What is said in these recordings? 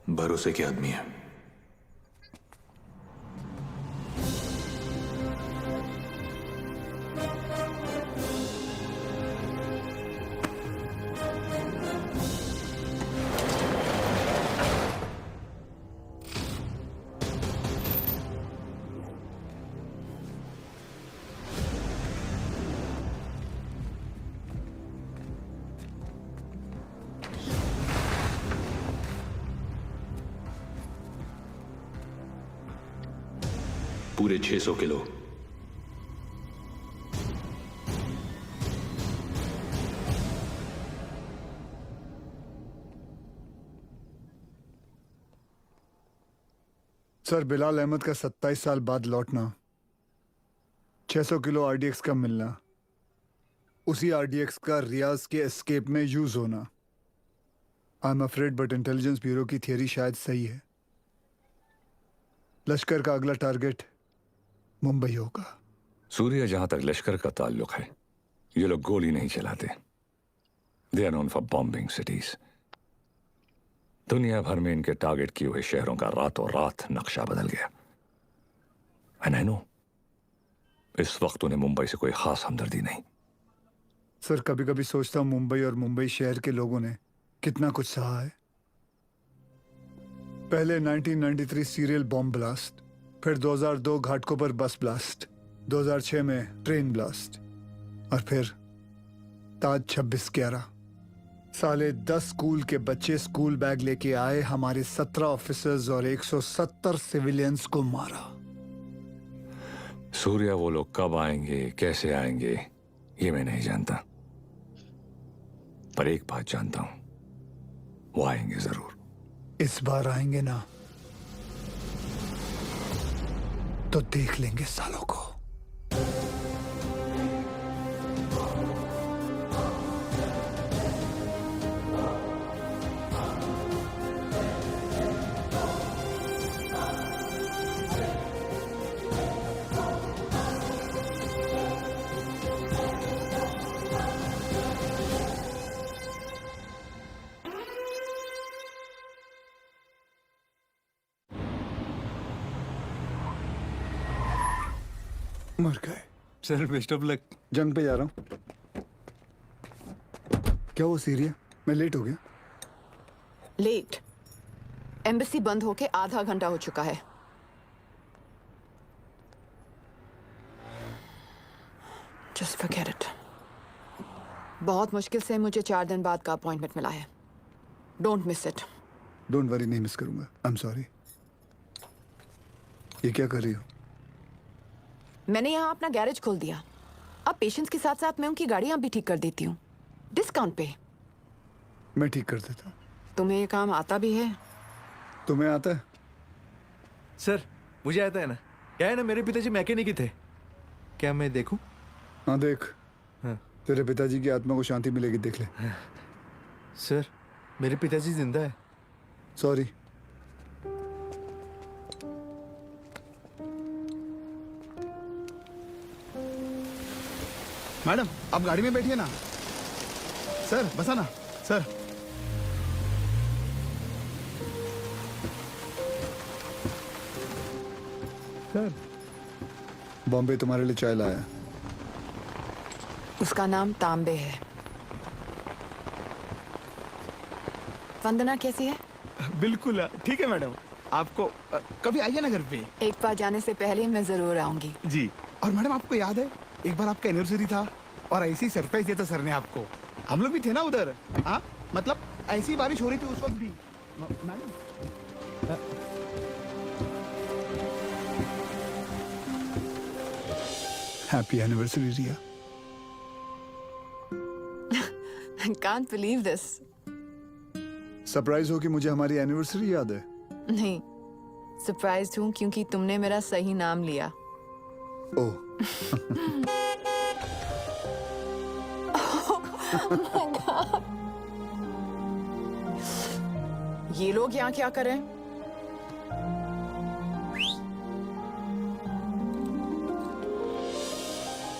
भरोसे के आदमी है। पूरे 600 किलो। सर, बिलाल अहमद का 27 साल बाद लौटना, 600 किलो आरडीएक्स का मिलना, उसी आरडीएक्स का रियाज के एस्केप में यूज होना। I am afraid but intelligence bureau की थियरी शायद सही है। लश्कर का अगला टारगेट मुंबई होगा। सूर्य, जहां तक लश्कर का ताल्लुक है, ये लोग गोली नहीं चलाते। They are known for bombing cities. दुनिया भर में इनके टारगेट किए हुए शहरों का रातों रात नक्शा बदल गया। एंड आई नो, इस वक्त उन्हें मुंबई से कोई खास हमदर्दी नहीं। सर, कभी कभी सोचता हूँ मुंबई और मुंबई शहर के लोगों ने कितना कुछ सहा है। पहले 1993 सीरियल बॉम्ब ब्लास्ट, फिर 2002 घाटकोपर बस ब्लास्ट, 2006 में ट्रेन ब्लास्ट, और फिर ताज 26/11। साले 10 स्कूल के बच्चे स्कूल बैग लेके आए, हमारे 17 ऑफिसर्स और 170 सिविलियंस को मारा। सूर्या, वो लोग कब आएंगे, कैसे आएंगे, ये मैं नहीं जानता, पर एक बात जानता हूं, वो आएंगे जरूर। इस बार आएंगे ना तो देख लेंगे सालों को। मर गए। Sir, best of luck. जंग पे जा रहा हूँ। क्या वो सीरिया? मैं लेट हो गया। लेट? एम्बेसी बंद होके आधा घंटा हो चुका है। Just forget it. बहुत मुश्किल से मुझे 4 दिन बाद का अपॉइंटमेंट मिला है। Don't miss it. Don't worry, नहीं मिस करूंगा। I am sorry. ये क्या कर रही हो? मैंने यहाँ अपना गैरेज खोल दिया। अब पेशेंट्स के साथ साथ मैं उनकी गाड़ियां भी ठीक कर देती हूँ, डिस्काउंट पे। मैं ठीक कर देता हूँ। तुम्हें ये काम आता भी है? तुम्हें आता है? सर, मुझे आता है ना। क्या है ना, मेरे पिताजी मैकेनिक ही थे। क्या मैं देखूं? हाँ देख। हाँ। तेरे पिताजी की आत्मा को शांति मिलेगी, देख ले। सर, मेरे पिताजी जिंदा है। सॉरी। मैडम, आप गाड़ी में बैठिए ना। सर, बसा ना। सर, सर, बॉम्बे तुम्हारे लिए चाय लाया। उसका नाम तांबे है। वंदना कैसी है? बिल्कुल ठीक है मैडम। आपको कभी आइए ना घर पे। एक बार जाने से पहले मैं जरूर आऊंगी। जी। और मैडम, आपको याद है एक बार आपका एनिवर्सरी था और ऐसे ही सरप्राइज दिया था सर ने आपको। हम लोग भी थे ना उधर। हाँ, मतलब ऐसी बारिश हो रही थी उस वक्त भी। Madam, happy anniversary Riya. I can't believe this. Surprise हो कि मुझे हमारी एनिवर्सरी याद है? नहीं, सरप्राइज्ड हूँ क्योंकि तुमने मेरा सही नाम लिया। ओह। ये लोग यहाँ क्या कर रहे हैं?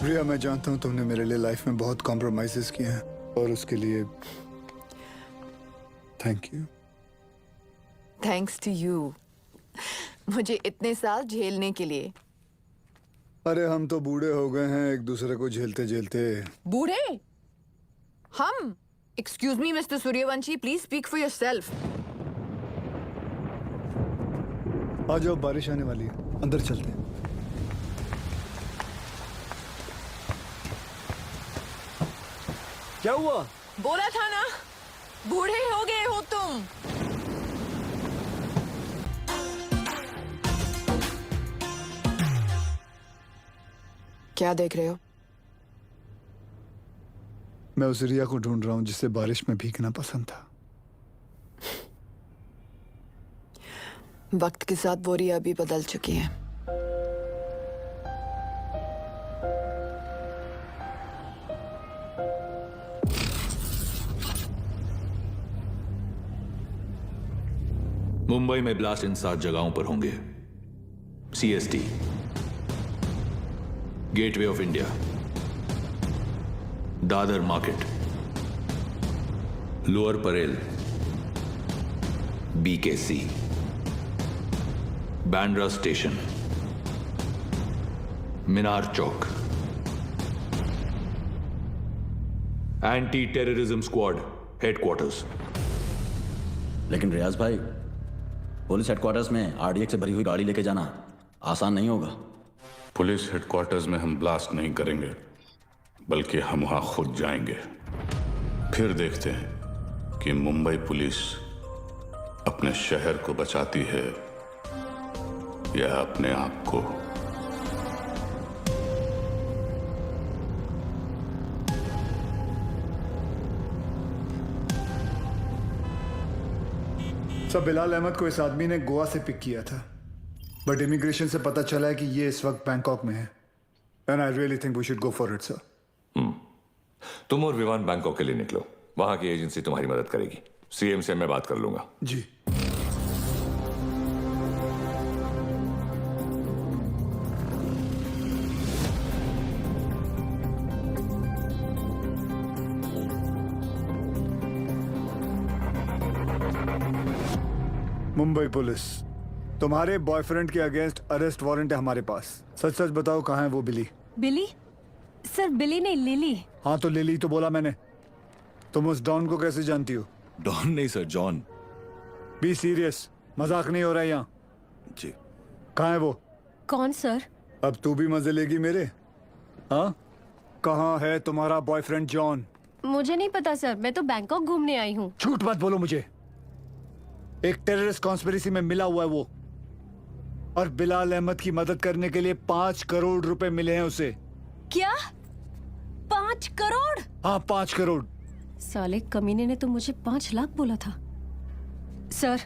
रिया, मैं जानता हूँ तुमने मेरे लिए लाइफ में बहुत कॉम्प्रोमाइजेस किए हैं और उसके लिए thank you. Thanks to you मुझे इतने साल झेलने के लिए। अरे हम तो बूढ़े हो गए हैं एक दूसरे को झेलते झेलते। बूढ़े? हम? Excuse me mister Suryavanshi, please speak for yourself. आ जाओ, बारिश आने वाली है, अंदर चलते हैं। क्या हुआ? बोला था ना, बूढ़े हो गए हो तुम। क्या देख रहे हो? मैं उस रिया को ढूंढ रहा हूं जिसे बारिश में भीगना पसंद था। वक्त के साथ वो रिया भी बदल चुकी है। मुंबई में ब्लास्ट इन 7 जगहों पर होंगे। CST, Gateway of India, Dadar market, Lower Parel, BKC, Bandra station, Minar Chowk. Anti terrorism squad headquarters. लेकिन रियाज भाई, पुलिस हेडक्वार्टर्स में RDX से भरी हुई गाड़ी लेके जाना आसान नहीं होगा। पुलिस हेडक्वार्टर्स में हम ब्लास्ट नहीं करेंगे, बल्कि हम वहां खुद जाएंगे। फिर देखते हैं कि मुंबई पुलिस अपने शहर को बचाती है या अपने आप को। सब बिलाल अहमद को इस आदमी ने गोवा से पिक किया था, बट इमिग्रेशन से पता चला है कि ये इस वक्त बैंकॉक में है। And I really think we should go for it sir. तुम और विवान बैंकॉक के लिए निकलो, वहां की एजेंसी तुम्हारी मदद करेगी। CM से मैं बात कर लूंगा। जी। मुंबई पुलिस, तुम्हारे बॉयफ्रेंड के अगेंस्ट अरेस्ट वारंट है हमारे पास। सच सच बताओ, कहाँ है वो बिली? बिली? सर बिली नहीं, लिली। हाँ तो लिली तो बोला मैंने। तुम उस डॉन को कैसे जानती हो? डॉन नहीं सर, जॉन। बी सीरियस, मजाक नहीं हो रहा है यहाँ। जी। कहाँ है वो? कौन सर? अब तू भी मजे लेगी मेरे? हाँ, कहाँ है तुम्हारा बॉयफ्रेंड जॉन? मुझे नहीं पता सर, मैं तो बैंकॉक घूमने आई हूँ। झूठ मत बोलो मुझे। एक टेररिस्ट कॉन्स्पिरेसी में मिला हुआ है वो, और बिलाल अहमद की मदद करने के लिए 5 करोड़ रुपए मिले हैं उसे। क्या? 5 करोड़? हाँ, 5 करोड़। साले कमीने ने तो मुझे 5 लाख बोला था। सर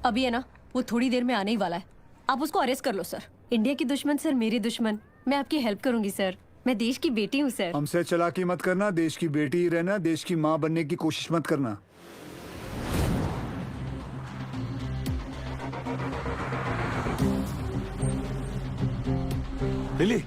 अभी है ना, वो थोड़ी देर में आने ही वाला है। आप उसको अरेस्ट कर लो सर। इंडिया की दुश्मन सर मेरी दुश्मन। मैं आपकी हेल्प करूंगी सर, मैं देश की बेटी हूँ सर। हमसे चालाकी मत करना, देश की बेटी ही रहना, देश की माँ बनने की कोशिश मत करना। लिली,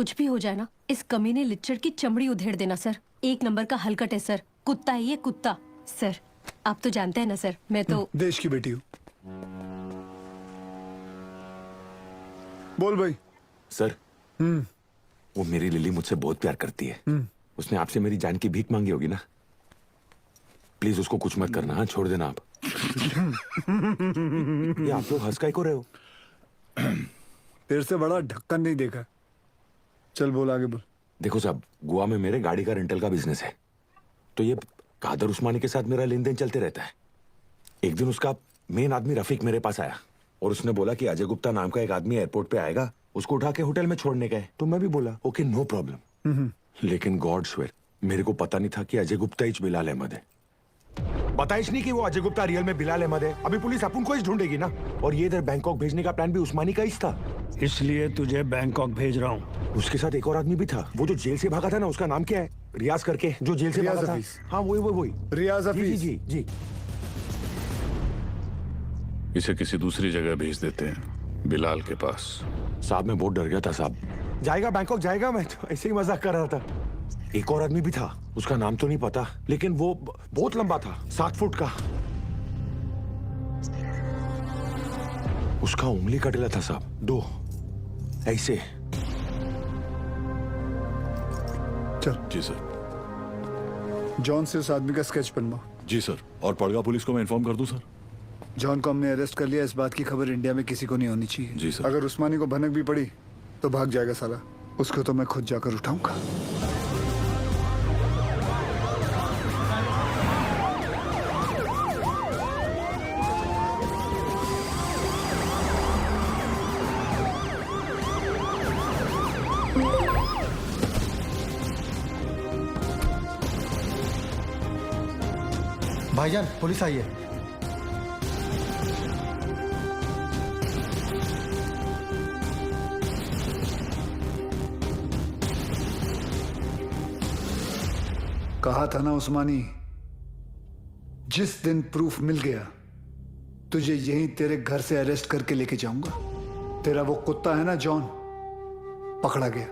कुछ भी हो जाए ना, इस कमीने लिच्चड़ की चमड़ी उधेड़ देना सर। 1 नंबर का हलकट है सर, कुत्ता है ये कुत्ता। सर आप तो जानते हैं ना सर, मैं तो देश की बेटी हूँ। बोल भाई। सर वो मेरी लिली मुझसे बहुत प्यार करती है। उसने आपसे मेरी जान की भीख मांगी होगी ना। प्लीज उसको कुछ मत करना। हाँ, छोड़ देना आप। ये आप लोग हंस काहे को रहे हो? तेरे से बड़ा ढक्कन नहीं देखा। चल बोल, आगे बोल। देखो साहब, गोवा में मेरे गाड़ी का रेंटल का बिजनेस है, तो ये कादर उस्मानी के साथ मेरा लेन देन चलते रहता है। एक दिन उसका मेन आदमी रफीक मेरे पास आया और उसने बोला कि अजय गुप्ता नाम का एक आदमी एयरपोर्ट पे आएगा, उसको उठा के होटल में छोड़ने का है। तो मैं भी बोला ओके नो प्रॉब्लम। लेकिन गॉड स्वेयर, मेरे को पता नहीं था कि अजय गुप्ता ही बिलाल अहमद है। पता ही नहीं कि वो अजय गुप्ता रियल में बिलाल अहमद है। अभी पुलिस अपन को ही ढूंढेगी ना। और ये इधर बैंकॉक भेजने का प्लान भी उस्मानी का ही था। इसलिए तुझे बैंकॉक भेज रहा हूँ। उसके साथ एक और आदमी भी था, वो जो जेल से भागा था ना, उसका नाम क्या है? रियाज करके, जो जेल से रियाज भागा था। हफीज। हाँ वही रियाज जी हफीज। जी जी। इसे किसी दूसरी जगह भेज देते हैं, बिलाल के पास। साहब मैं बहुत डर गया था साहब। जाएगा बैंकॉक जाएगा, मैं तो ऐसे ही मजाक कर रहा था। एक और आदमी भी था, उसका नाम तो नहीं पता, लेकिन वो बहुत लंबा था, 7 फुट का। उसका उंगली कटेला था साहब, 2 ऐसे। चल जी सर। जॉन से उस आदमी का स्केच बनवा। जी सर। और पड़गा पुलिस को मैं इन्फॉर्म कर दूं सर? जॉन को हमने अरेस्ट कर लिया, इस बात की खबर इंडिया में किसी को नहीं होनी चाहिए। जी सर। अगर उस्मानी को भनक भी पड़ी तो भाग जाएगा साला। उसको तो मैं खुद जाकर उठाऊंगा। भाईजान पुलिस आई है। कहा था ना उस्मानी, जिस दिन प्रूफ मिल गया तुझे यहीं तेरे घर से अरेस्ट करके लेके जाऊंगा। तेरा वो कुत्ता है ना जॉन, पकड़ा गया।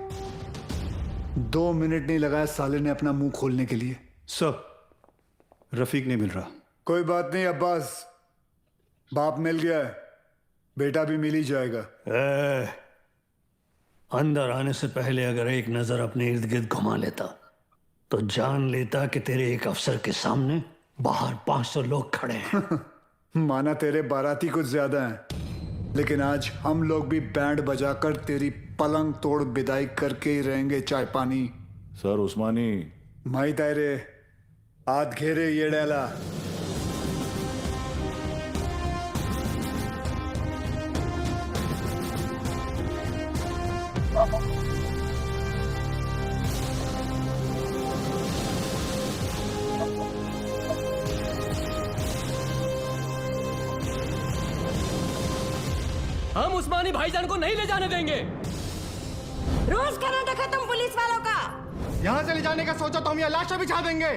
2 मिनट नहीं लगाया साले ने अपना मुंह खोलने के लिए। सर रफीक नहीं मिल रहा। कोई बात नहीं अब्बास, बाप मिल गया है, बेटा भी मिल ही जाएगा। अंदर आने से पहले अगर एक नजर अपने इर्द गिर्द घुमा लेता तो जान लेता कि तेरे एक अफसर के सामने बाहर 500 लोग खड़े हैं। माना तेरे बाराती कुछ ज्यादा हैं, लेकिन आज हम लोग भी बैंड बजाकर तेरी पलंग तोड़ विदाई करके ही रहेंगे। चाय पानी सर उस्मानी माई तायरे हाथ घेरे ये डाला। हम उस्मानी भाईजान को नहीं ले जाने देंगे। रोज करना था खत्म पुलिस वालों का। यहाँ से ले जाने का सोचा तो हम यहाँ लाशें बिछा देंगे।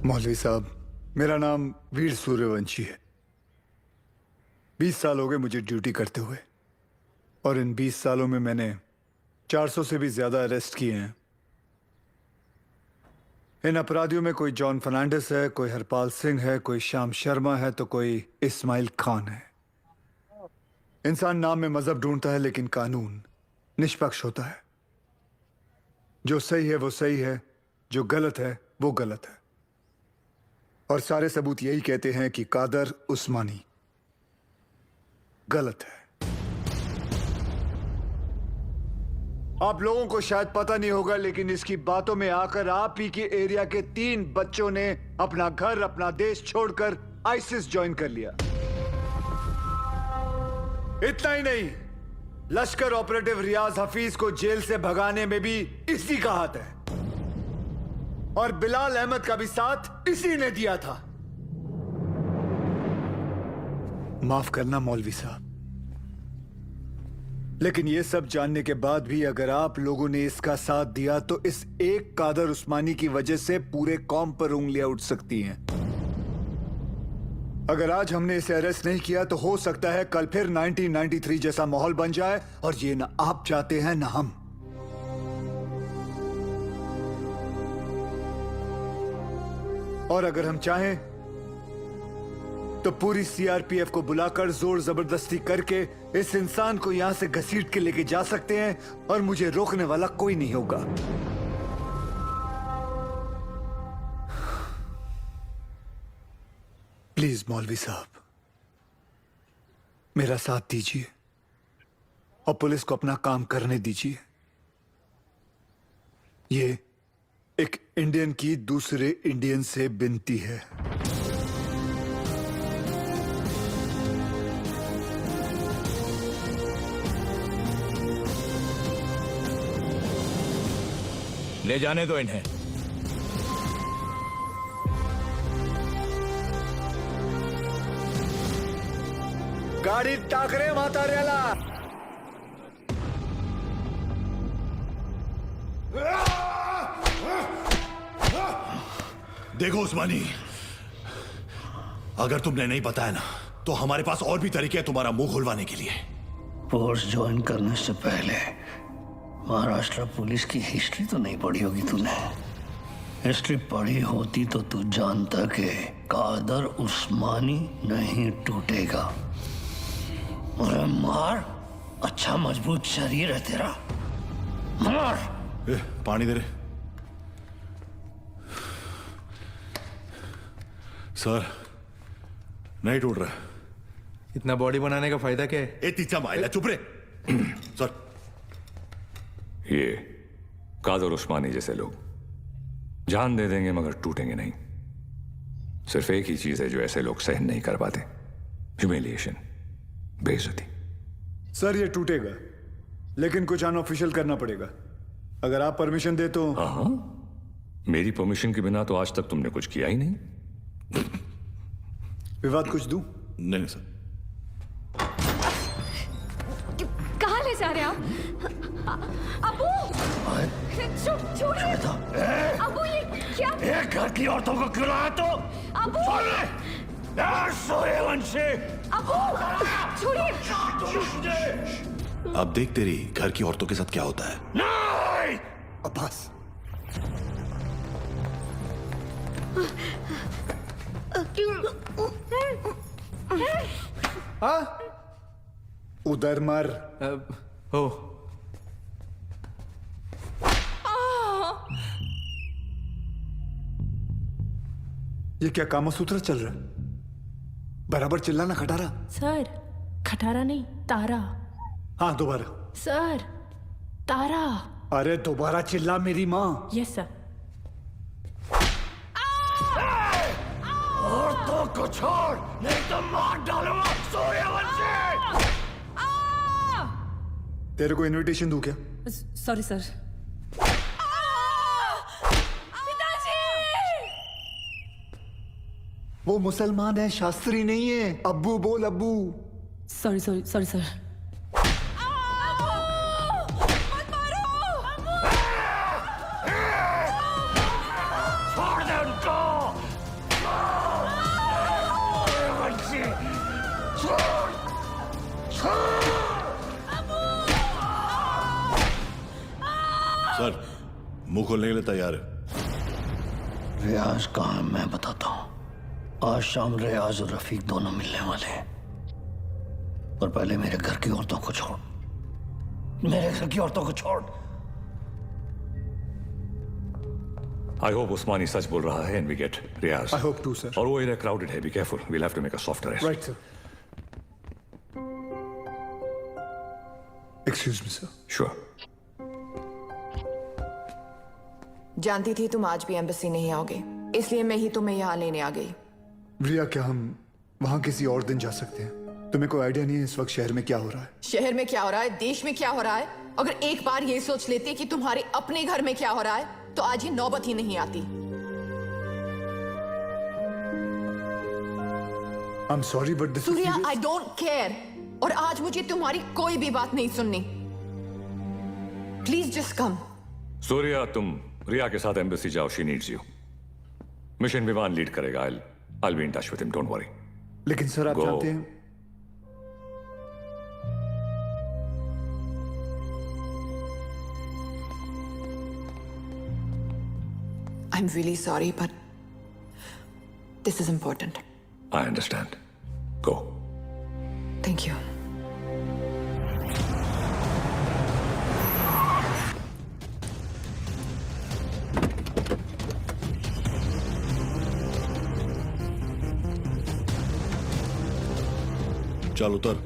मौलवी साहब, मेरा नाम वीर सूर्यवंशी है। 20 साल हो गए मुझे ड्यूटी करते हुए, और इन 20 सालों में मैंने 400 से भी ज्यादा अरेस्ट किए हैं। इन अपराधियों में कोई जॉन फर्नांडिस है, कोई हरपाल सिंह है, कोई श्याम शर्मा है, तो कोई इस्माइल खान है। इंसान नाम में मजहब ढूंढता है, लेकिन कानून निष्पक्ष होता है। जो सही है वो सही है, जो गलत है वो गलत है। और सारे सबूत यही कहते हैं कि कादर उस्मानी गलत है। आप लोगों को शायद पता नहीं होगा, लेकिन इसकी बातों में आकर आप ही के एरिया के 3 बच्चों ने अपना घर, अपना देश छोड़कर आईसिस ज्वाइन कर लिया। इतना ही नहीं, लश्कर ऑपरेटिव रियाज हफीज को जेल से भगाने में भी इसी का हाथ है, और बिलाल अहमद का भी साथ इसी ने दिया था। माफ करना मौलवी साहब, लेकिन ये सब जानने के बाद भी अगर आप लोगों ने इसका साथ दिया तो इस एक कादर उस्मानी की वजह से पूरे कौम पर उंगलियां उठ सकती हैं। अगर आज हमने इसे अरेस्ट नहीं किया तो हो सकता है कल फिर 1993 जैसा माहौल बन जाए, और ये ना आप चाहते हैं ना हम। और अगर हम चाहें तो पूरी सीआरपीएफ को बुलाकर जोर जबरदस्ती करके इस इंसान को यहां से घसीट के लेके जा सकते हैं, और मुझे रोकने वाला कोई नहीं होगा। प्लीज मौलवी साहब, मेरा साथ दीजिए और पुलिस को अपना काम करने दीजिए। ये एक इंडियन की दूसरे इंडियन से विनती है। ले जाने दो इन्हें। गाड़ी टाकरे म्हाताऱ्याला। देखो उस्मानी, अगर तुमने नहीं बताया ना तो हमारे पास और भी तरीके हैं तुम्हारा मुंह खुलवाने के लिए। फोर्स ज्वाइन करने से पहले महाराष्ट्र पुलिस की हिस्ट्री तो नहीं पढ़ी होगी तूने। हिस्ट्री पढ़ी होती तो तू जानता कि कादर उस्मानी नहीं टूटेगा। अरे मार, अच्छा मजबूत शरीर है तेरा, मार। पानी दे रहे सर, नहीं टूट रहा। इतना बॉडी बनाने का फायदा क्या है? ए तीचा माइला, चुप रहे सर। ये कादर उस्मानी जैसे लोग जान दे देंगे मगर टूटेंगे नहीं। सिर्फ एक ही चीज है जो ऐसे लोग सहन नहीं कर पाते, ह्यूमिलिएशन, बेइज्जती। सर ये टूटेगा, लेकिन कुछ अनऑफिशियल करना पड़ेगा। अगर आप परमिशन दे तो। हाँ, मेरी परमिशन के बिना तो आज तक तुमने कुछ किया ही नहीं। विवाद कुछ दूं? नहीं सर। कहाँ ले जा रहे आप? अबू, छोड़िए। अबू ये क्या? एक घर की औरतों को क्यों लाया तो? अबू, सूर्यवंशी। अबू, छोड़िए। अब देख तेरी घर की औरतों के साथ क्या होता है। नहीं! अब्बास, उधर मार। ओ ये क्या कामसूत्र चल रहा है? बराबर चिल्लाना खटारा। सर, खटारा नहीं, तारा। हाँ दोबारा। सर, तारा। अरे दोबारा चिल्ला मेरी माँ। Yes sir. औरतों को छोड़, नहीं तो मार डालूंगा सूर्यवंशी। तेरे को इनविटेशन दूं क्या? Sorry sir. वो मुसलमान है, शास्त्री नहीं है। अब्बू बोल, अब्बू। Sorry sorry sorry sir. छोड़ दे उनको। सर, मुंह खोलने के लिए तैयार है। रियाज कहाँ है मैं बताता हूँ। आज शाम रियाज और रफीक दोनों मिलने वाले हैं, पर पहले मेरे घर की औरतों को छोड़। मेरे घर की औरतों को छोड़। आई होप उस्मानी सच बोल रहा है and we get Riyaz. I hope too sir. और वो एरिया क्राउडेड है, be careful, we'll have to make a soft arrest. Right sir. Excuse me sir. Sure. जानती थी तुम आज भी एम्बेसी नहीं आओगे, इसलिए मैं ही तुम्हें यहाँ लेने आ गई। रिया, क्या हम वहां किसी और दिन जा सकते हैं? तुम्हें कोई आइडिया नहीं है इस वक्त शहर में क्या हो रहा है? शहर में क्या हो रहा है, देश में क्या हो रहा है? अगर एक बार ये सोच लेती कि तुम्हारे अपने घर में क्या हो रहा है तो आज ये नौबत ही नहीं आती। I'm sorry, but this Surya, is serious. I don't care. और आज मुझे तुम्हारी कोई भी बात नहीं सुननी। Please just come. सूर्या, तुम रिया के साथ एम्बेसी जाओ, शी नीड्स यू। मिशन विमान लीड करेगा। I'll be in touch with him, don't worry. लेकिन सर आप Go. जानते हैं I'm really sorry, but this is important. I understand. Go. Thank you. चल उतर।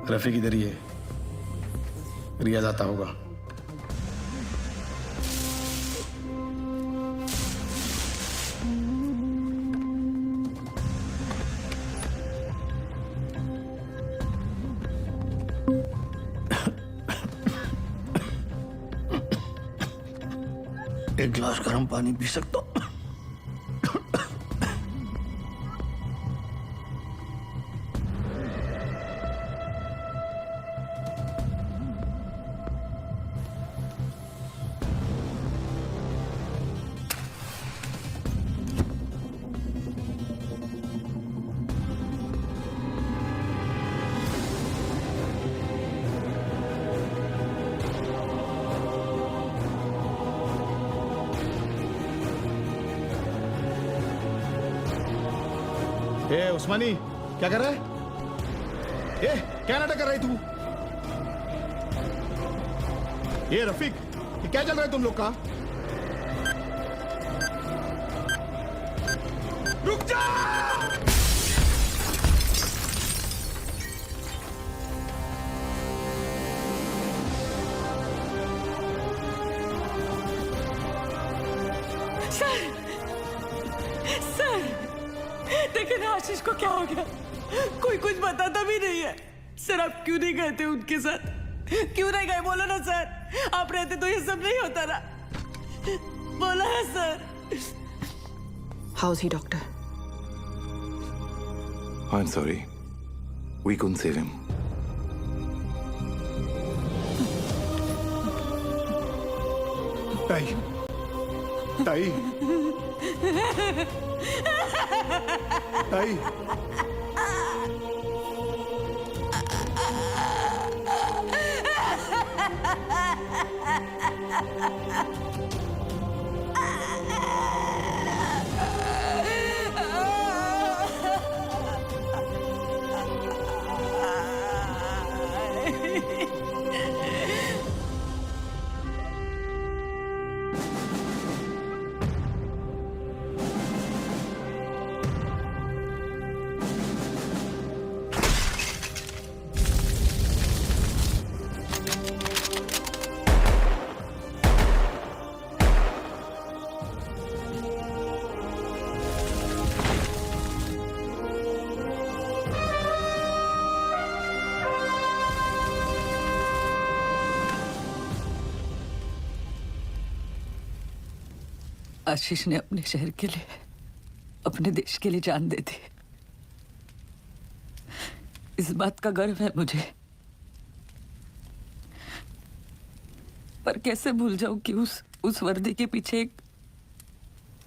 रफीक इधर ही है, रियाज आता होगा। एक गिलास गर्म पानी पी सकता हूँ? ए उस्मानी, क्या कर रहा है? ए, क्या नाटक कर रही तू? ये रफीक, ये क्या चल रहा है तुम लोग का? रुक जा! लेकिन आशीष को क्या हो गया? कोई कुछ बताता भी नहीं है। सर आप क्यों नहीं गए थे उनके साथ? क्यों नहीं गए? बोलो ना सर, आप रहते तो ये सब नहीं होता ना। बोला है sir. How's he, doctor? I'm sorry. We couldn't save him. ताई, ताई, ताई, आशीष ने अपने शहर के लिए, अपने देश के लिए जान दे दी। इस बात का गर्व है मुझे। पर कैसे भूल जाऊं कि उस वर्दी के पीछे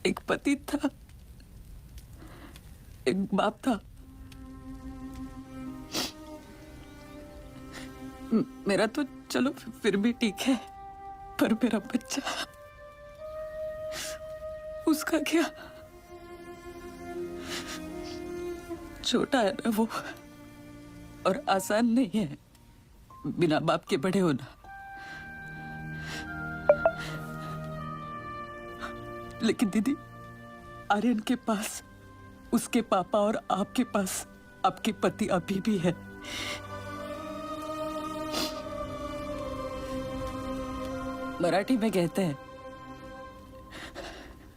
एक पति था, एक बाप था। मेरा तो चलो फिर भी ठीक है, पर मेरा बच्चा, उसका क्या? छोटा है ना वो, और आसान नहीं है बिना बाप के बड़े होना। लेकिन दीदी, आर्यन के पास उसके पापा और आपके पास आपके पति अभी भी है। मराठी में कहते हैं,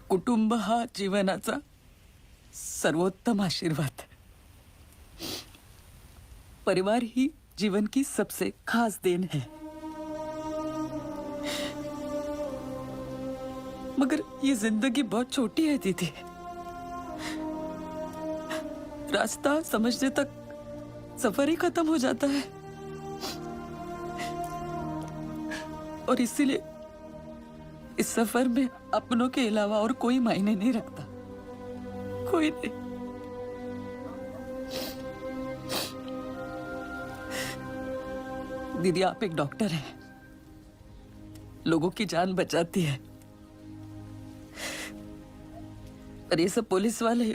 कुटुंब हा जीवनाचा सर्वोत्तम आशीर्वाद। परिवार ही जीवन की सबसे खास देन है। मगर ये जिंदगी बहुत छोटी है दीदी। रास्ता समझने तक सफर ही खत्म हो जाता है। और इसीलिए इस सफर में अपनों के अलावा और कोई मायने नहीं रखता, कोई नहीं। दीदी, आप एक डॉक्टर हैं, लोगों की जान बचाती है। और ये सब पुलिस वाले,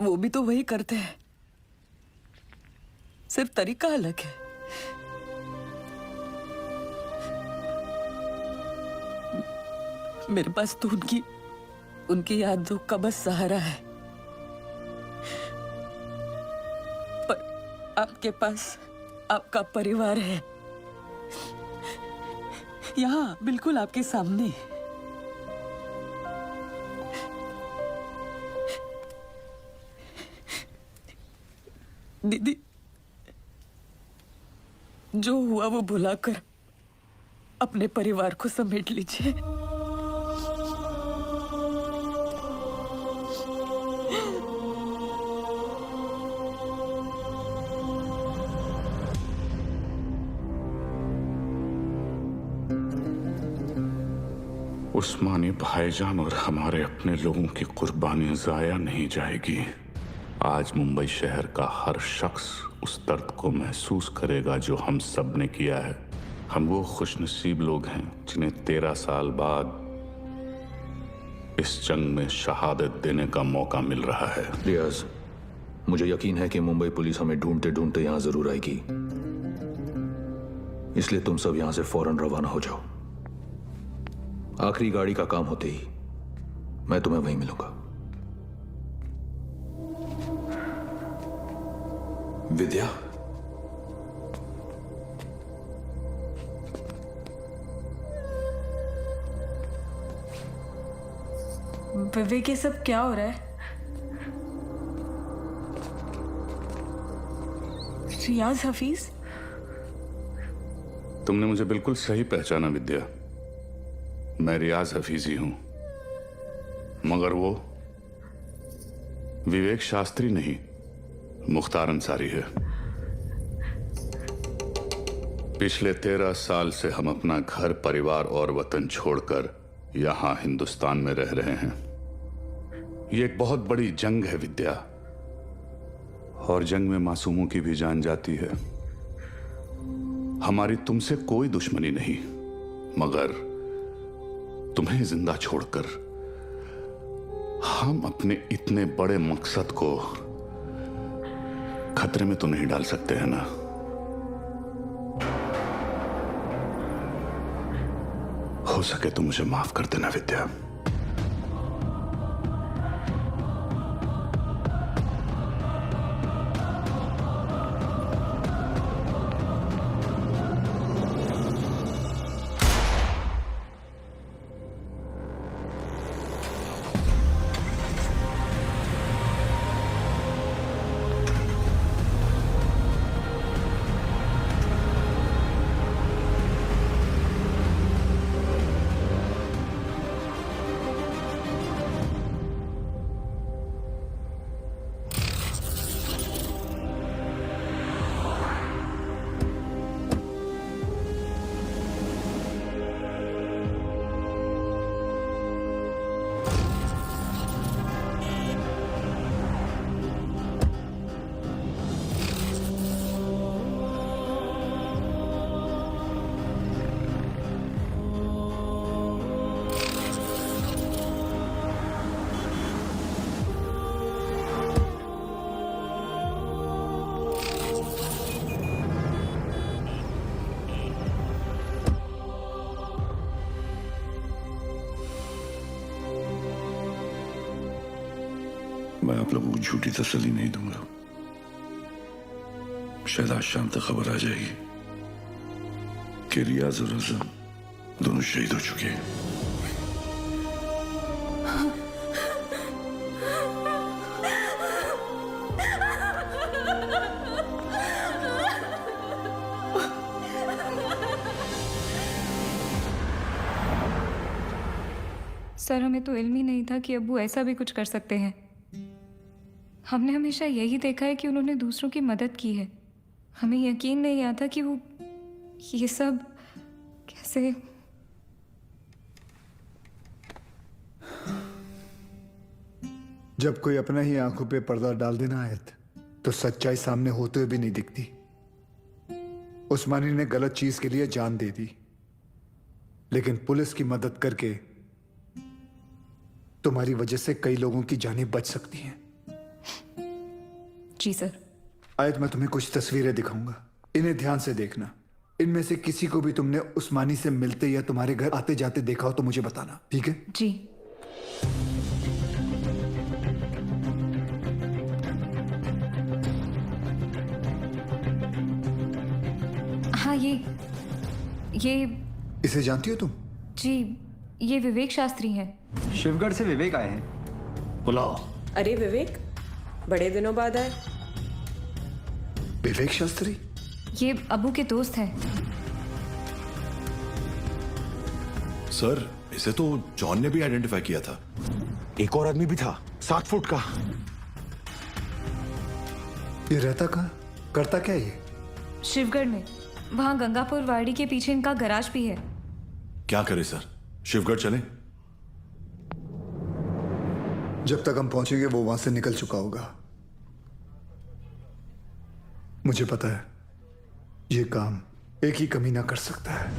वो भी तो वही करते हैं, सिर्फ तरीका अलग है। मेरे पास तो उनकी यादों का बस सहारा है। पर आपके पास आपका परिवार है, यहाँ बिल्कुल आपके सामने। दीदी, जो हुआ वो भुलाकर अपने परिवार को समेट लीजिए। उस्मानी भाईजान और हमारे अपने लोगों की कुर्बानी जाया नहीं जाएगी। आज मुंबई शहर का हर शख्स उस दर्द को महसूस करेगा जो हम सब ने किया है। हम वो खुशनसीब लोग हैं जिन्हें 13 साल बाद इस जंग में शहादत देने का मौका मिल रहा है। रियाज, मुझे यकीन है कि मुंबई पुलिस हमें ढूंढते ढूंढते यहां जरूर आएगी, इसलिए तुम सब यहां से फौरन रवाना हो जाओ। आखिरी गाड़ी का काम होते ही मैं तुम्हें वहीं मिलूंगा। विद्या, विवेक, ये सब क्या हो रहा है? रियाज हफीज? तुमने मुझे बिल्कुल सही पहचाना विद्या। मैं रियाज हफीज ही हूं, मगर वो विवेक शास्त्री नहीं, मुख्तार अंसारी है। पिछले 13 साल से हम अपना घर, परिवार और वतन छोड़कर यहां हिंदुस्तान में रह रहे हैं। ये एक बहुत बड़ी जंग है विद्या, और जंग में मासूमों की भी जान जाती है। हमारी तुमसे कोई दुश्मनी नहीं, मगर तुम्हें जिंदा छोड़कर हम अपने इतने बड़े मकसद को खतरे में तो नहीं डाल सकते हैं ना। हो सके तो मुझे माफ कर देना विद्या। मैं आप लोगों को झूठी तसल्ली नहीं दूंगा। शायद आज शाम तक खबर आ जाएगी कि रियाज और आजम दोनों शहीद हो चुके हैं। सर, हमें तो इल्म ही नहीं था कि अब्बू ऐसा भी कुछ कर सकते हैं। हमने हमेशा यही देखा है कि उन्होंने दूसरों की मदद की है। हमें यकीन नहीं आता कि वो ये सब कैसे। जब कोई अपना ही आंखों पे पर्दा डाल देना आयत, तो सच्चाई सामने होते हुए भी नहीं दिखती। उस्मानी ने गलत चीज के लिए जान दे दी, लेकिन पुलिस की मदद करके तुम्हारी वजह से कई लोगों की जानें बच सकती हैं। जी सर। आयत, मैं तुम्हें कुछ तस्वीरें दिखाऊंगा, इन्हें ध्यान से देखना। इनमें से किसी को भी तुमने उस्मानी से मिलते या तुम्हारे घर आते जाते देखा हो तो मुझे बताना, ठीक है? जी। हाँ, ये इसे जानती हो तुम? जी, ये विवेक शास्त्री हैं। शिवगढ़ से विवेक आए हैं। बुलाओ। अरे विवेक, बड़े दिनों बाद आए। विवेक शास्त्री? ये अबू के दोस्त हैं। सर, इसे तो जॉन ने भी आइडेंटिफाई किया था। एक और आदमी भी था, 7 फुट का। ये रहता कहाँ, करता क्या ये? शिवगढ़ में, वहां गंगापुर वाड़ी के पीछे इनका गराज भी है। क्या करे सर, शिवगढ़ चलें? जब तक हम पहुंचेंगे वो वहां से निकल चुका होगा। मुझे पता है ये काम एक ही कमीना कर सकता है।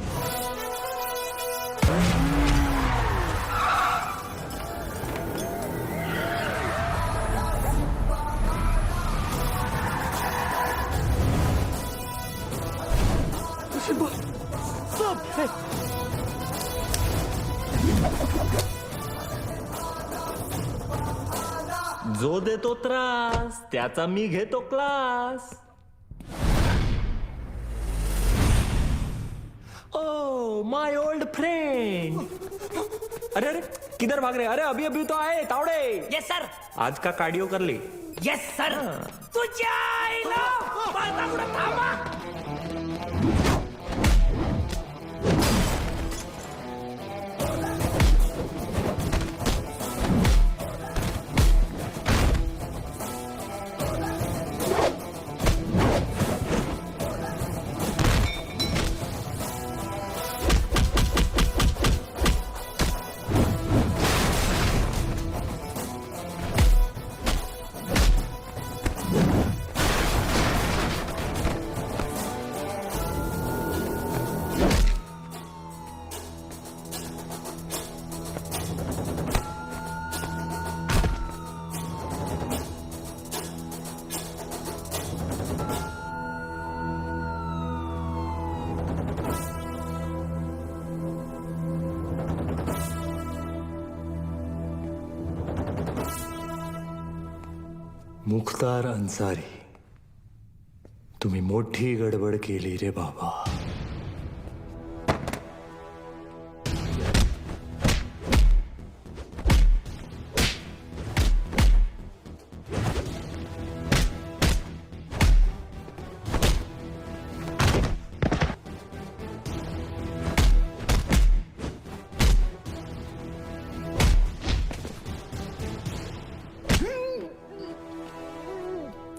जो देतो त्रास त्याचा मी घेतो class. Oh my old friend. अरे अरे किधर भाग रहे? अरे अभी अभी तो आए तावड़े. Yes sir. आज का कार्डियो कर ली. Yes sir. तुझ्या आईला बाळा कुठं थांबा. मुख्तार अन्सारी, तुम्ही मोठी गडबड केली रे बाबा.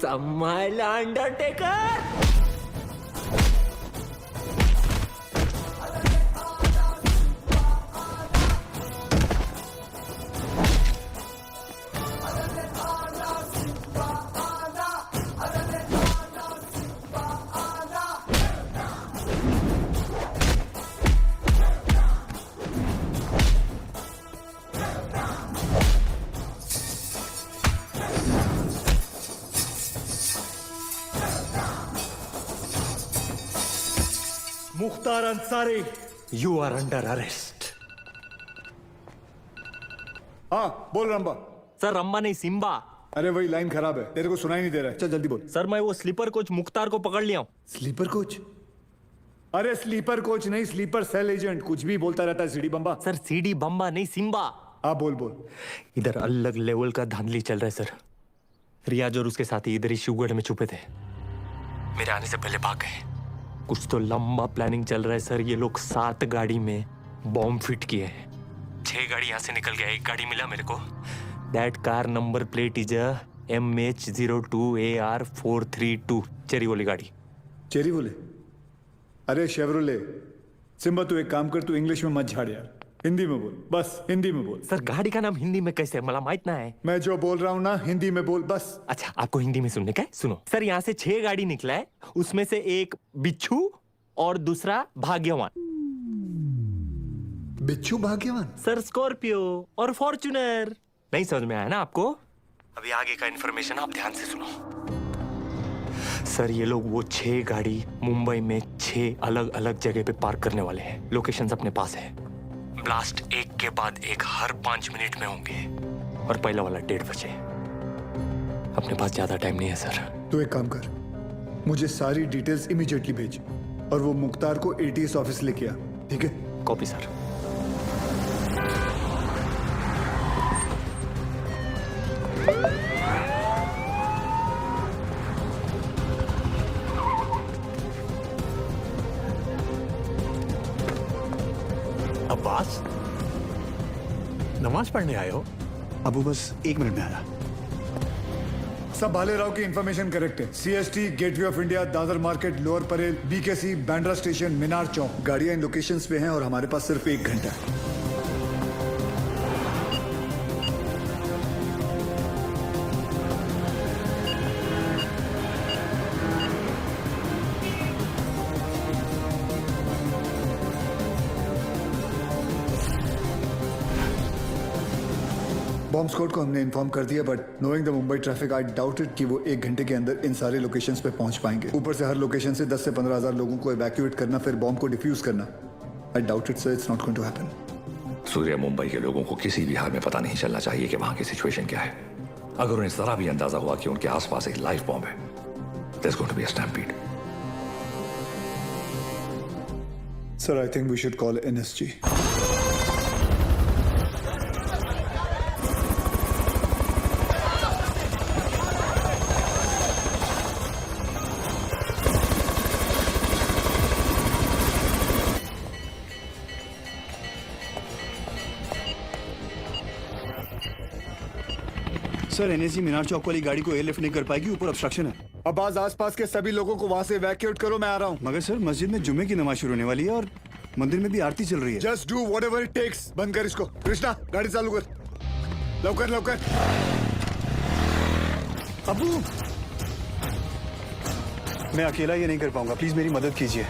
समायला Undertaker. Mukhtar Ansari, you are under arrest. हाँ बोल रंबा. सर रंबा नहीं सिम्बा. अरे वही लाइन खराब है, तेरे को सुनाई नहीं दे रहा है। चल जल्दी बोल। सर मैं वो स्लीपर कोच मुख्तार को पकड़ लिया हूँ। Sleeper coach? अरे स्लीपर कोच नहीं, स्लीपर सेल एजेंट। कुछ भी बोलता रहता है सीडी बम्बा। सर सीडी बम्बा नहीं, सिम्बा। हाँ बोल बोल। इधर अलग लेवल का धांधली चल रहा है सर। रियाज और उसके साथी इधर ही शिवगढ़ में छुपे थे, मेरे आने से पहले भाग गए। कुछ तो लंबा प्लानिंग चल रहा है सर। ये लोग 7 गाड़ी में बॉम्ब फिट किए हैं। 6 गाड़ी यहाँ से निकल गया, 1 गाड़ी मिला मेरे को। That car number plate is MH02AR432। Cherry वाली गाड़ी। चेरी बोले? अरे शेवरोले। सिम्बा तू एक काम कर, तू इंग्लिश में मत झाड़ यार, हिंदी में बोल, बस हिंदी में बोल। सर गाड़ी का नाम हिंदी में कैसे, मला माहित ना है। मैं जो बोल रहा हूँ ना हिंदी में बोल बस। अच्छा आपको हिंदी में सुनने का है? सुनो सर, यहाँ से 6 गाड़ी निकला है, उसमें से एक बिच्छू और दूसरा भाग्यवान। बिच्छू भाग्यवान? सर स्कॉर्पियो और फॉर्च्यूनर। नहीं समझ में आया ना आपको? अभी आगे का इन्फॉर्मेशन आप ध्यान से सुनो। सर ये लोग वो 6 गाड़ी मुंबई में 6 अलग अलग जगह पे पार्क करने वाले हैं। लोकेशंस अपने पास है। ब्लास्ट एक के बाद एक हर 5 मिनट में होंगे और पहला वाला 1:30 बजे। अपने पास ज्यादा टाइम नहीं है सर। तू एक काम कर, मुझे सारी डिटेल्स इमीडिएटली भेज और वो मुख्तार को ATS ऑफिस लेके आ, ठीक है? Copy sir. अब्बास, नमाज पढ़ने आए हो? अबू बस 1 मिनट में आया। सब भालेराव की इंफॉर्मेशन करेक्ट है। CST, Gateway of India, Dadar market, Lower Parel, BKC, Bandra station, Minar Chowk. गाड़ियां इन लोकेशंस पे हैं और हमारे पास सिर्फ 1 घंटा है। बॉम्ब स्क्वाड को हमने इन्फॉर्म कर दिया, but knowing the Mumbai traffic I doubted कि वो 1 घंटे के अंदर इन सारे लोकेशंस पे पहुंच पाएंगे। ऊपर से हर लोकेशन से 10 से 15 हजार लोगों को इवैक्यूएट करना, फिर बॉम्ब को डिफ्यूज करना। I doubt it sir, it's not going to happen. Surya, Mumbai के लोगों को किसी भी हाल में पता नहीं चलना चाहिए कि वहां की सिचुएशन क्या है। अगर उन्हें जरा भी अंदाजा हुआ कि उनके आसपास एक लाइव बॉम्ब है, there is going to be a stampede. Sir I think we should call NSG। Sir NSG Minar Chowk वाली गाड़ी को एयरलिफ्ट नहीं कर पाएगी, ऊपर ऑब्स्ट्रक्शन है। अब आसपास के सभी लोगों को वहां से इवैक्यूएट करो, मैं आ रहा हूँ। मगर सर मस्जिद में जुम्मे की नमाज शुरू होने वाली है और मंदिर में भी आरती चल रही है। Just do whatever it takes. बंद कर इसको। कृष्णा गाड़ी चालू कर, लवकर लवकर। अबू, मैं अकेला ये नहीं कर पाऊंगा, प्लीज मेरी मदद कीजिए।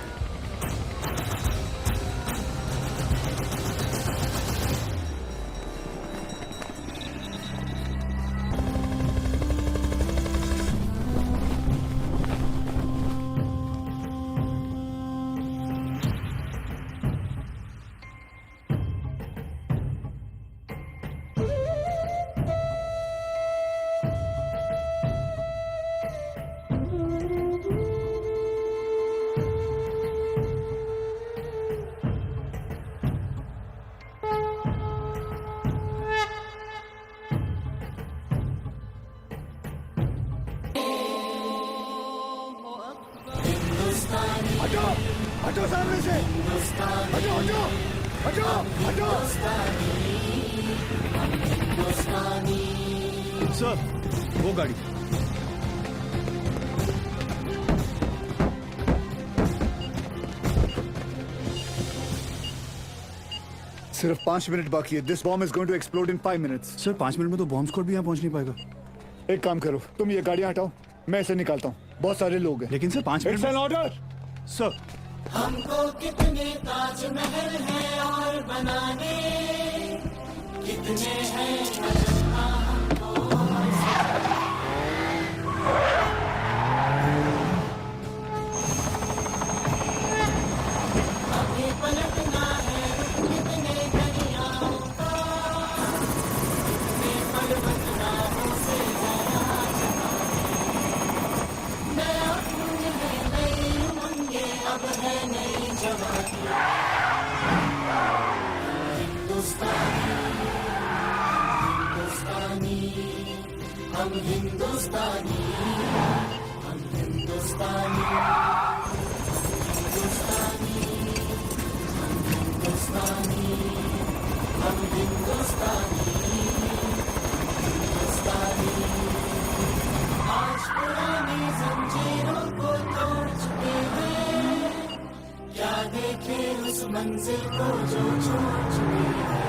हटो सामने से, हटो हटो हटो हटो। सर वो गाड़ी। सिर्फ 5 मिनट बाकी है। This bomb is going to explode in 5 minutes. Sir 5 minute में तो बॉम्ब स्क्वाड भी यहाँ पहुंच नहीं पाएगा। एक काम करो, तुम ये गाड़ियां हटाओ, मैं इसे निकालता हूँ। बहुत सारे लोग हैं। लेकिन sir 5 minute. It's an order sir. हमको कितने ताजमहल हैं और बनाने, कितने हैं अभी पलटना है कितने दरियाओं का, कितने पर्वत राहों से है हम हिंदुस्तानी, हम हिंदुस्तानी, हिंदुस्तानी, हम हिंदुस्तानी, हम हिंदुस्तानी, हिंदुस्तानी। आज पुरानी जंजीरों को तोड़ चुके हैं, क्या देखे उस मंजिल को जो छोड़ चुके हैं।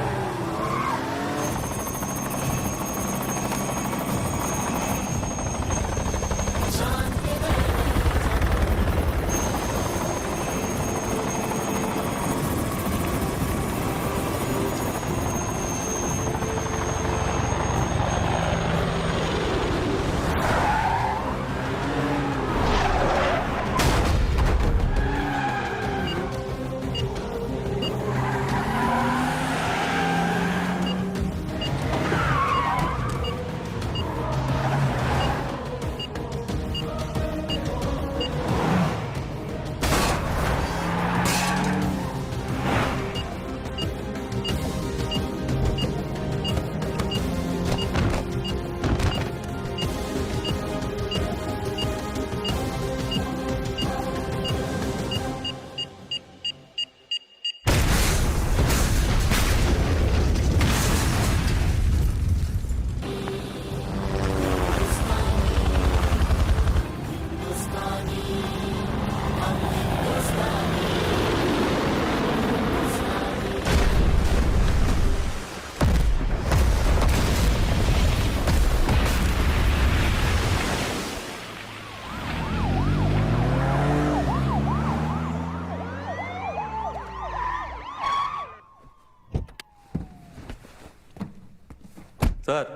सर,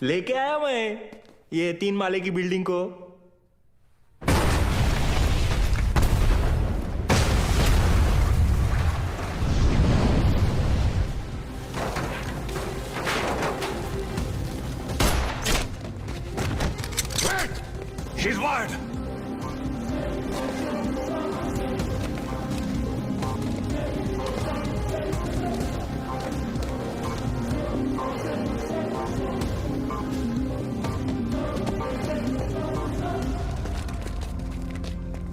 लेके आया मैं ये 3 माले की बिल्डिंग को। She's wired.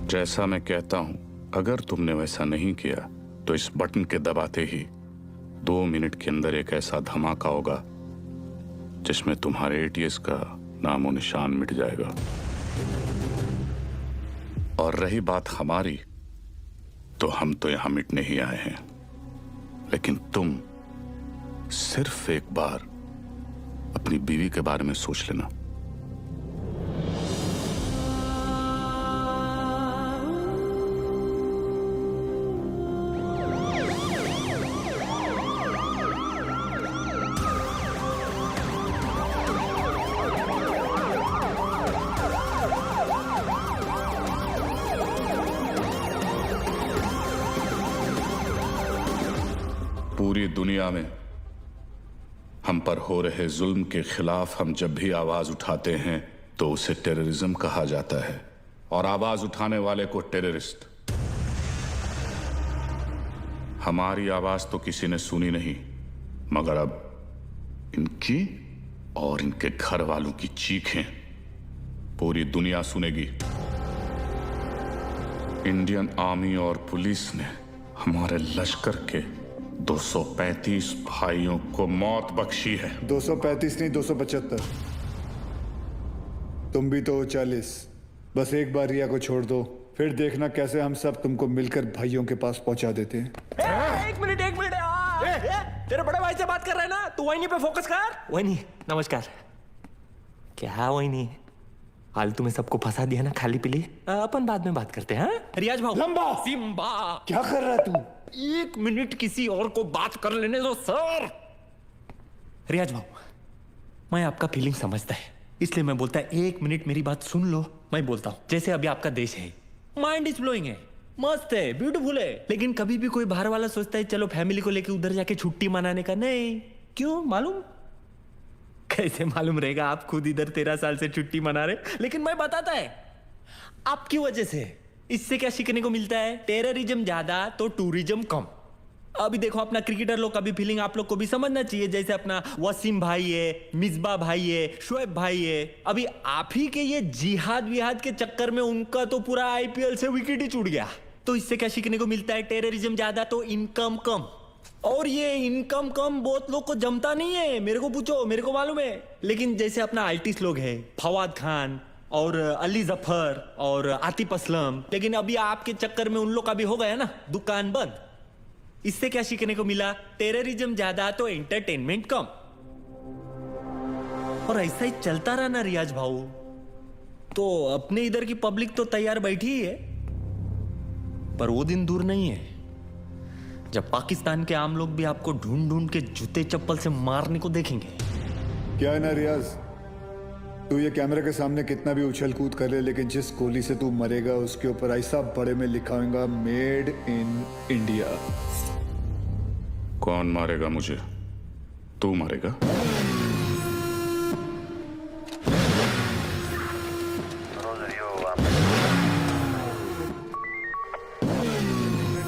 जैसा मैं कहता हूं, अगर तुमने वैसा नहीं किया तो इस बटन के दबाते ही 2 मिनट के अंदर एक ऐसा धमाका होगा जिसमें तुम्हारे एटीएस का नामो निशान मिट जाएगा। और रही बात हमारी, तो हम तो यहां मिटने ही आए हैं, लेकिन तुम सिर्फ एक बार अपनी बीवी के बारे में सोच लेना। पूरी दुनिया में हम पर हो रहे जुल्म के खिलाफ हम जब भी आवाज उठाते हैं तो उसे टेररिज्म कहा जाता है, और आवाज उठाने वाले को टेररिस्ट। हमारी आवाज तो किसी ने सुनी नहीं, मगर अब इनकी और इनके घर वालों की चीखें पूरी दुनिया सुनेगी। इंडियन आर्मी और पुलिस ने हमारे लश्कर के 235 भाइयों को मौत बख्शी है। 235 नहीं, 275। तुम भी तो 40। बस एक बार रिया को छोड़ दो, फिर देखना कैसे हम सब तुमको मिलकर भाइयों के पास पहुंचा देते हैं। एक मिनट तेरे बड़े भाई से बात कर रहे हैं ना, तू वही पे फोकस कर। वही नमस्कार। क्या वही फालतू में सबको फंसा दिया ना, खाली पीली। अपन बाद में बात करते हैं। रियाज भाऊ। लंबा सिम्बा क्या कर रहा है तू? 1 मिनट किसी और को बात कर लेने दो सर। रियाज भाऊ, मैं आपका फीलिंग समझता है, इसलिए मैं बोलता है 1 मिनट मेरी बात सुन लो। मैं बोलता हूँ, जैसे अभी आपका देश है, माइंड इज ब्लोइंग है, मस्त है, ब्यूटीफुल है, लेकिन कभी भी कोई बाहर वाला सोचता है चलो फैमिली को लेके उधर जाके छुट्टी मनाने का। नहीं, क्यों मालूम? कैसे मालूम रहेगा? आप खुद इधर 13 साल से छुट्टी मना रहे, लेकिन मैं बताता है आपकी वजह से। इससे क्या सीखने को मिलता है? टेररिज्म ज्यादा तो टूरिज्म कम। अभी देखो अपना क्रिकेटर लोग का भी फीलिंग आप लोग को भी समझना चाहिए, जैसे अपना वसीम भाई है, मिसबा भाई है, शोएब भाई है। अभी आप ही के ये जिहाद विहाद के चक्कर में उनका तो पूरा आईपीएल से विकेट ही छूट गया। तो इससे क्या सीखने को मिलता है? टेररिज्म ज्यादा तो इनकम कम, और ये इनकम कम बहुत लोग को जमता नहीं है। मेरे को पूछो, मेरे को मालूम है। लेकिन जैसे अपना आर्टिस्ट लोग है, फवाद खान और अली जफर और आतिफ असलम, लेकिन अभी आपके चक्कर में उन लोग का भी हो गया ना दुकान बंद। इससे क्या सीखने को मिला? टेररिज्म ज्यादा तो एंटरटेनमेंट कम। और ऐसा ही चलता रहा ना रियाज भाऊ, तो अपने इधर की पब्लिक तो तैयार बैठी ही है। पर वो दिन दूर नहीं है जब पाकिस्तान के आम लोग भी आपको ढूंढ ढूंढ के जूते चप्पल से मारने को देखेंगे। क्या है ना रियाज, तू ये कैमरे के सामने कितना भी उछल कूद कर ले, लेकिन जिस गोली से तू मरेगा उसके ऊपर ऐसा बड़े में लिखा होगा मेड इन इंडिया। कौन मारेगा मुझे? तू मारेगा?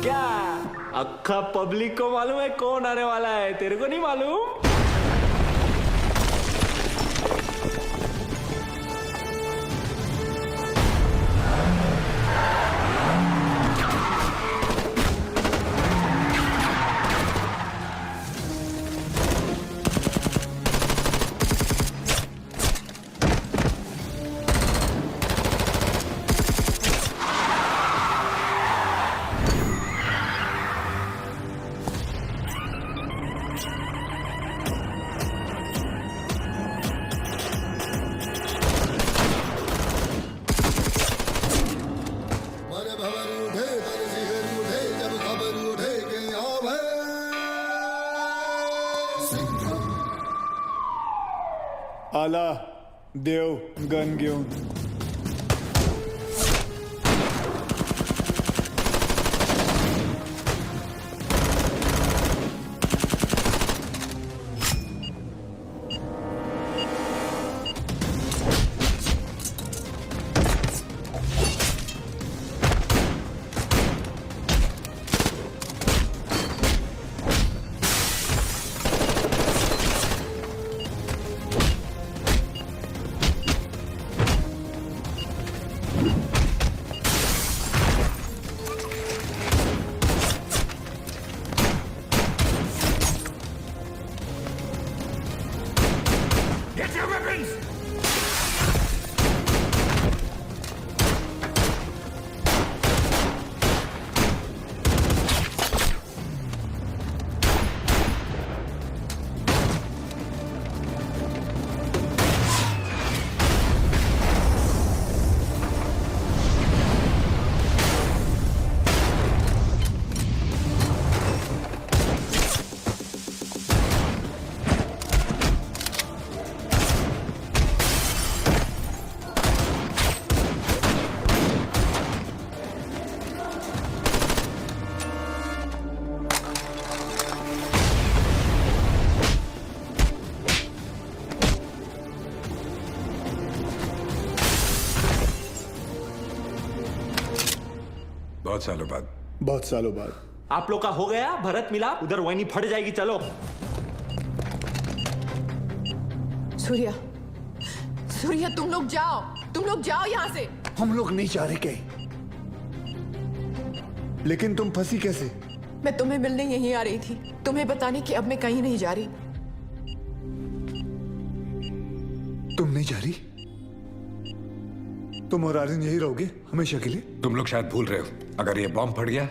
क्या अक्खा पब्लिक को मालूम है कौन आने वाला है? तेरे को नहीं मालूम? आला देव गन घेऊन बहुत सालों बाद आप लोग का हो गया भरत मिला, उधर वही फट जाएगी। चलो सूर्या, सूर्या तुम लोग जाओ यहाँ से। हम लोग नहीं जा रहे कहीं, लेकिन तुम फंसी कैसे? मैं तुम्हें मिलने यहीं आ रही थी, तुम्हें बताने कि अब मैं कहीं नहीं जा रही। तुम नहीं जा रही? तुम और आर्यन यही रहोगे हमेशा के लिए? तुम लोग शायद भूल रहे हो, अगर ये बॉम्ब फट गया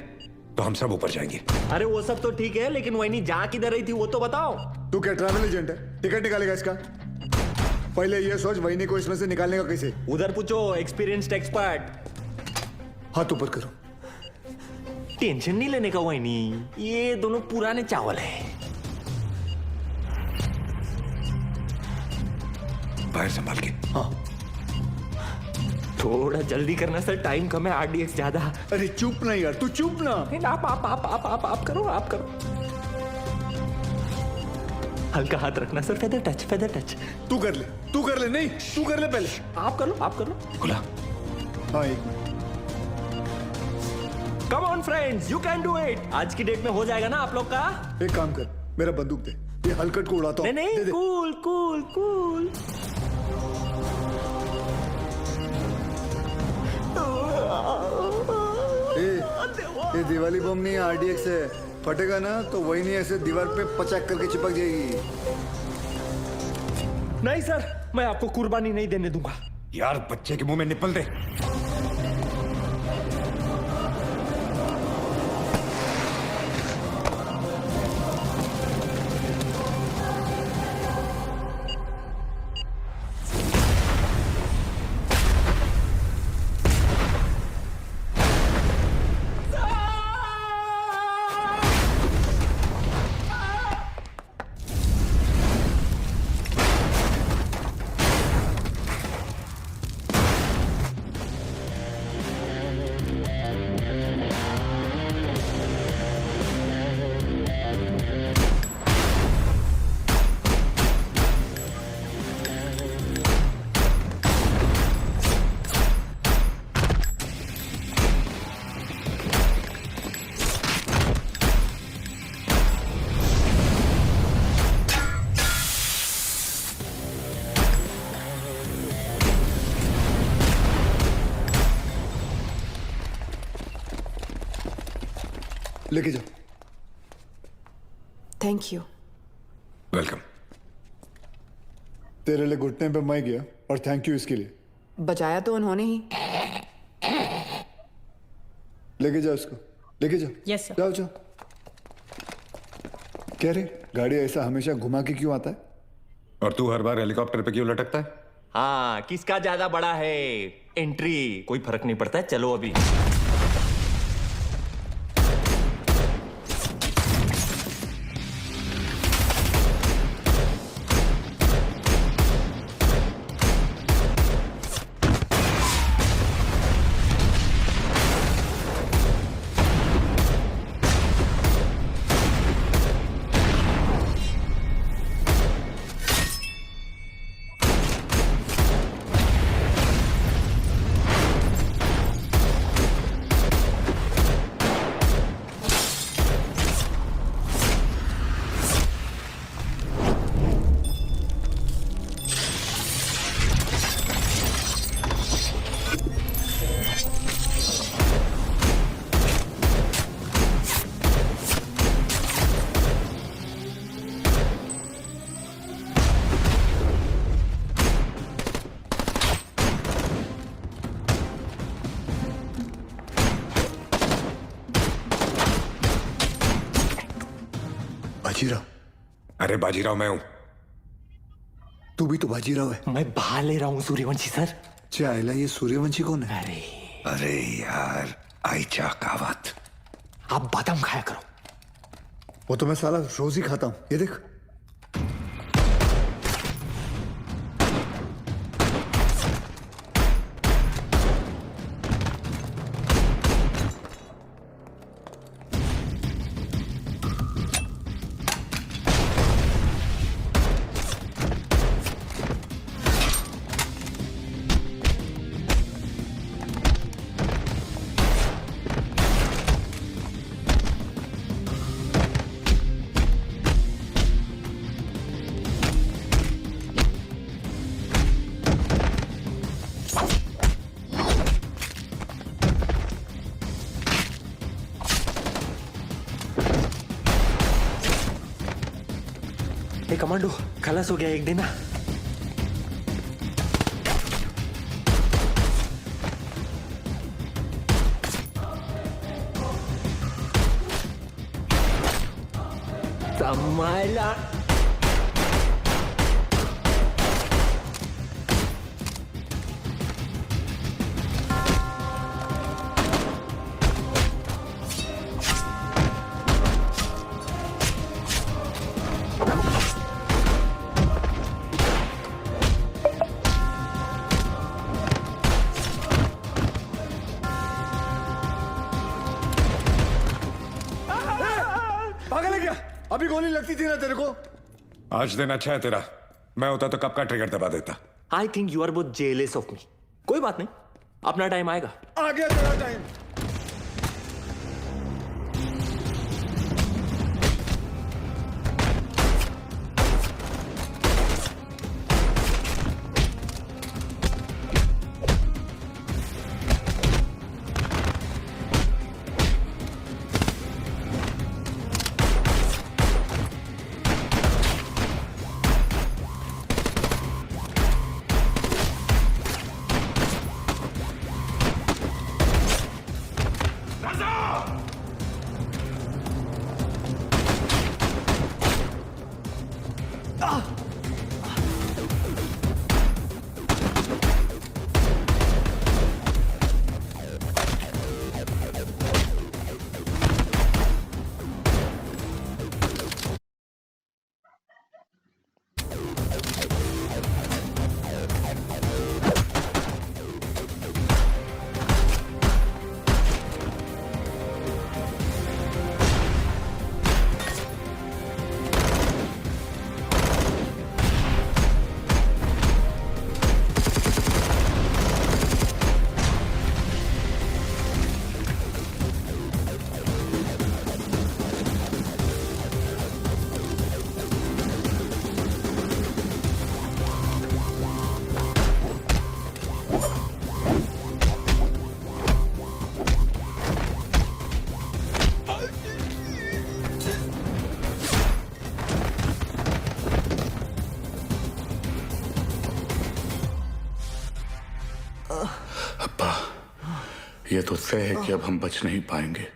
तो हम सब ऊपर जाएंगे। अरे वो सब तो ठीक है, लेकिन वही जा किधर रही थी वो तो बताओ। तू क्या ट्रैवल एजेंट है? टिकट निकालेगा इसका? पहले ये सोच वहीनी को इसमें से निकालने का कैसे। उधर पूछो एक्सपीरियंस्ड एक्सपर्ट। हाथ ऊपर करो। टेंशन नहीं लेने का वहीनी, ये दोनों पुराने चावल है। बाहर संभाल के। हाँ थोड़ा जल्दी करना सर, टाइम कम है, आरडीएक्स ज्यादा। अरे चुप ना यार, तू चुप ना। आप करो, आप करो। हल्का हाथ रखना sir, feather touch, feather touch. तू कर ले, नहीं तू कर ले पहले। आप कर लो। खुला। हाँ एक minute. Come on friends, you can do it. आज की डेट में हो जाएगा ना आप लोग का। एक काम कर, मेरा बंदूक दे, ये हलकट को उड़ाता हूं। नहीं, कूल कूल कूल। ये दिवाली बम नहीं, आरडीएक्स है। फटेगा ना तो वही नहीं, ऐसे दीवार पे पचाक करके चिपक जाएगी। नहीं सर, मैं आपको कुर्बानी नहीं देने दूंगा। यार बच्चे के मुंह में निपल दे। लेके जाओ। Thank you. वेलकम। तेरे लिए घुटने पे मैं गया और थैंक यू इसके लिए। बचाया तो उन्होंने ही। लेके जाओ इसको, लेके जाओ। Yes sir. जाओ जाओ। कह रहे गाड़ी ऐसा हमेशा घुमा के क्यों आता है? और तू हर बार हेलीकॉप्टर पे क्यों लटकता है? हाँ, किसका ज्यादा बड़ा है एंट्री, कोई फर्क नहीं पड़ता है। चलो अभी। बाजीराव। अरे बाजीराव मैं हूं। तू भी तो बाजीराव है। मैं बाहर ले रहा हूँ सूर्यवंशी सर। चाइला, ये सूर्यवंशी कौन है? अरे यार आइचा कावत। आप बादाम खाया करो। वो तो मैं साला रोज ही खाता हूँ, ये देख। कमांडो खलास हो गया एक दिन। संभाला। पागल है क्या? अभी गोली लगती थी ना तेरे को। आज दिन अच्छा है तेरा, मैं होता तो कब का ट्रिगर दबा देता। I think you are both jealous of me. कोई बात नहीं, अपना टाइम आएगा। आ गया तेरा टाइम। ये तो तय है कि अब हम बच नहीं पाएंगे,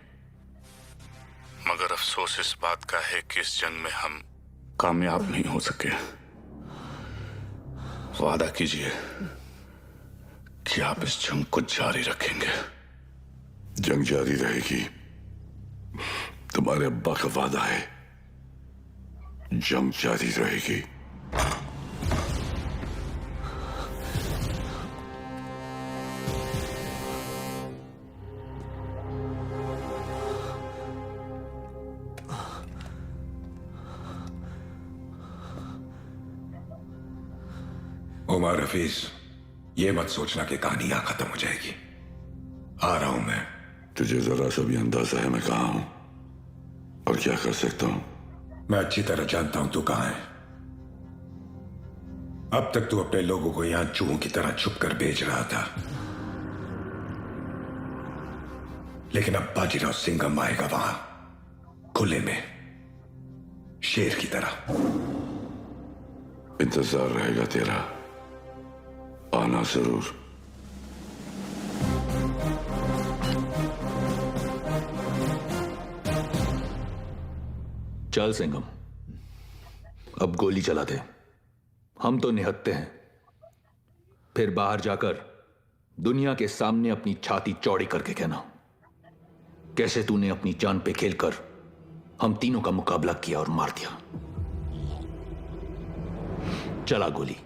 मगर अफसोस इस बात का है कि इस जंग में हम कामयाब नहीं हो सके। वादा कीजिए कि आप इस जंग को जारी रखेंगे। जंग जारी रहेगी, तुम्हारे अब्बा का वादा है। जंग जारी रहेगी। उमर हफीज, ये मत सोचना कि कहानी यहां खत्म हो जाएगी। आ रहा हूं मैं। तुझे जरा सा भी अंदाजा है मैं कहां हूं और क्या कर सकता हूं? मैं अच्छी तरह जानता हूं तू कहां है। अब तक तू अपने लोगों को यहां चूहों की तरह छुप कर भेज रहा था, लेकिन अब बाजीराव सिंघम आएगा वहां खुले में, शेर की तरह। इंतजार रहेगा तेरा, आना जरूर। चल सिंघम, अब गोली चला दे। हम तो निहत्ते हैं, फिर बाहर जाकर दुनिया के सामने अपनी छाती चौड़ी करके कहना कैसे तूने अपनी जान पे खेलकर हम तीनों का मुकाबला किया और मार दिया। चला गोली।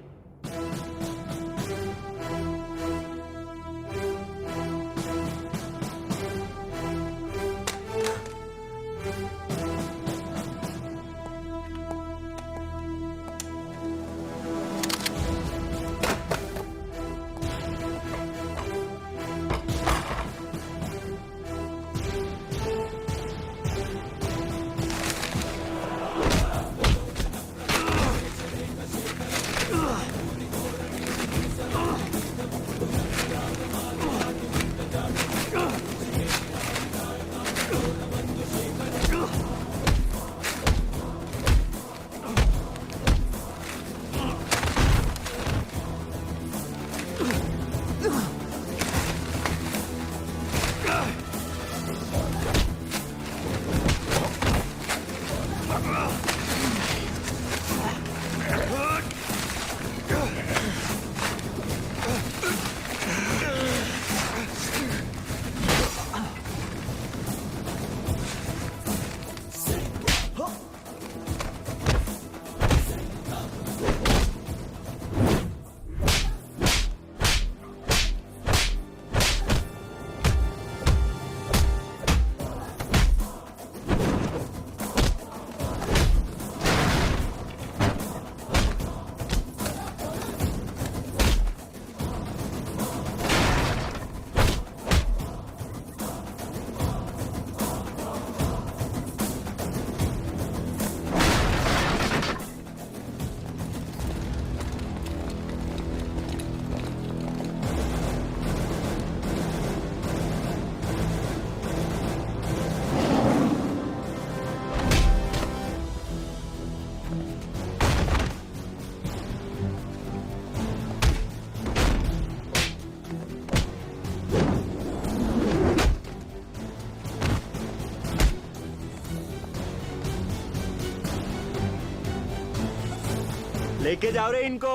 लेके जाओ रे इनको।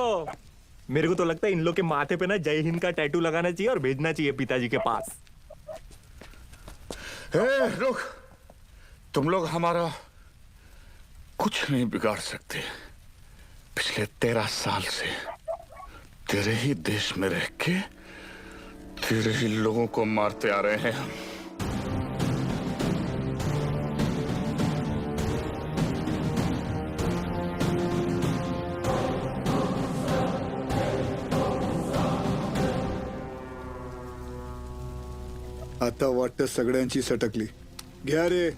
मेरे को तो लगता है इन लोग के माथे पे ना जय हिंद का टैटू लगाना चाहिए और भेजना चाहिए पिताजी के पास। रुक, तुम लोग हमारा कुछ नहीं बिगाड़ सकते। पिछले 13 साल से तेरे ही देश में रह के तेरे ही लोगों को मारते आ रहे हैं हम। आता वाटतं सगळ्यांची सटकली. घ्या रे